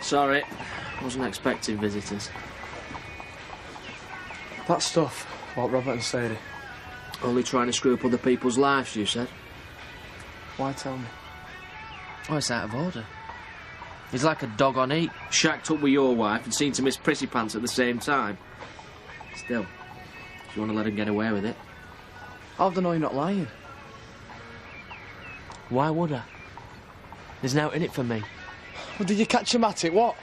Sorry, wasn't expecting visitors. That stuff about Robert and Sadie. Only trying to screw up other people's lives, you said? Why tell me? Oh, it's out of order. He's like a dog on heat, shacked up with your wife and seen to Miss Prissy Pants at the same time. Still, if you want to let him get away with it. How do I know you're not lying? Why would I? There's now in it for me. Well, did you catch him at it? What?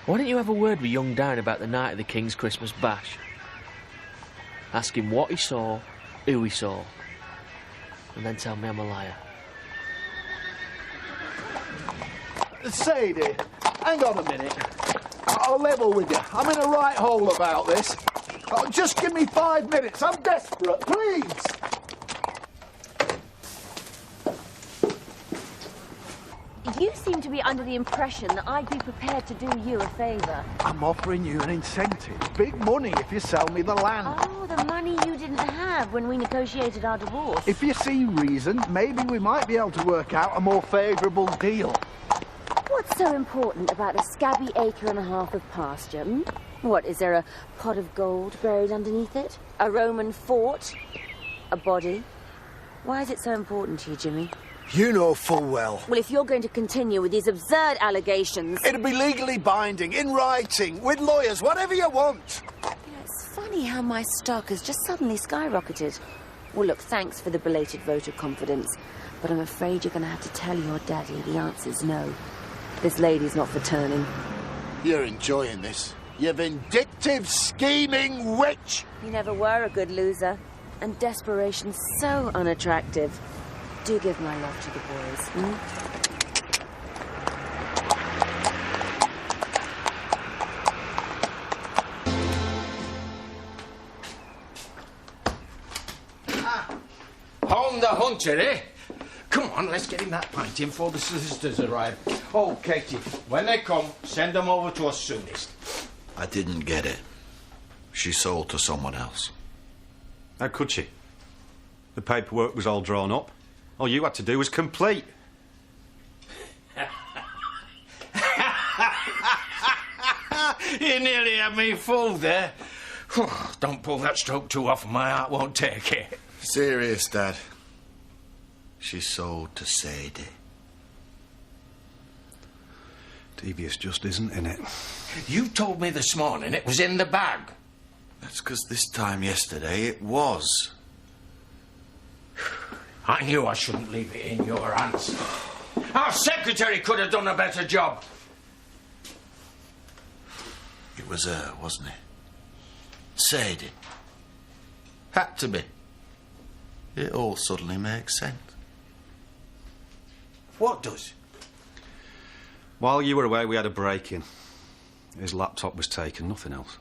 Why don't you have a word with young Dan about the night of the King's Christmas bash? Ask him what he saw, who he saw, and then tell me I'm a liar. Sadie, hang on a minute. I'll level with you. I'm in a right hole about this. Oh, just give me 5 minutes. I'm desperate, please. You seem to be under the impression that I'd be prepared to do you a favour. I'm offering you an incentive. Big money if you sell me the land. Oh, the money you didn't have when we negotiated our divorce. If you see reason, maybe we might be able to work out a more favourable deal. What's so important about a scabby acre and a half of pasture? Hmm? What, is there a pot of gold buried underneath it? A Roman fort? A body? Why is it so important to you, Jimmy? You know full well. Well, if you're going to continue with these absurd allegations... It'll be legally binding, in writing, with lawyers, whatever you want. You know, it's funny how my stock has just suddenly skyrocketed. Well, look, thanks for the belated vote of confidence, but I'm afraid you're going to have to tell your daddy the answer's no. This lady's not for turning. You're enjoying this. You vindictive, scheming witch! You never were a good loser, and desperation's so unattractive. Do give my love to the boys, hmm? Home the hunter, eh? Come on, let's get him that pint in before the solicitors arrive. Oh, Katie, when they come, send them over to us soonest. I didn't get it. She sold to someone else. How could she? The paperwork was all drawn up. All you had to do was complete. You nearly had me fooled there. Don't pull that stroke too often, my heart won't take it. Serious, Dad. She sold to Sadie. Devious just isn't in it. You told me this morning it was in the bag. That's because this time yesterday it was. I knew I shouldn't leave it in your hands. Our secretary could have done a better job. It was her, wasn't it? Sadie. Had to be. It all suddenly makes sense. What does? While you were away, we had a break-in. His laptop was taken, nothing else.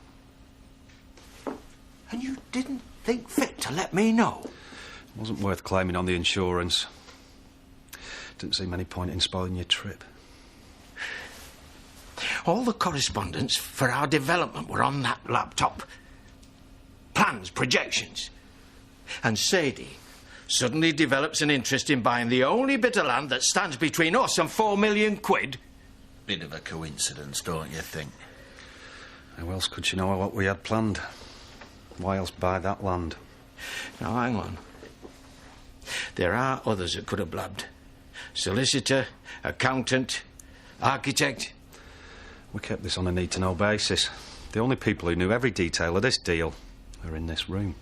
And you didn't think fit to let me know? It wasn't worth claiming on the insurance. Didn't seem any point in spoiling your trip. All the correspondence for our development were on that laptop. Plans, projections. And Sadie suddenly develops an interest in buying the only bit of land that stands between us and £4 million. Bit of a coincidence, don't you think? How else could she know what we had planned? Why else buy that land? Now, hang on. There are others that could have blabbed. Solicitor, accountant, architect. We kept this on a need-to-know basis. The only people who knew every detail of this deal are in this room.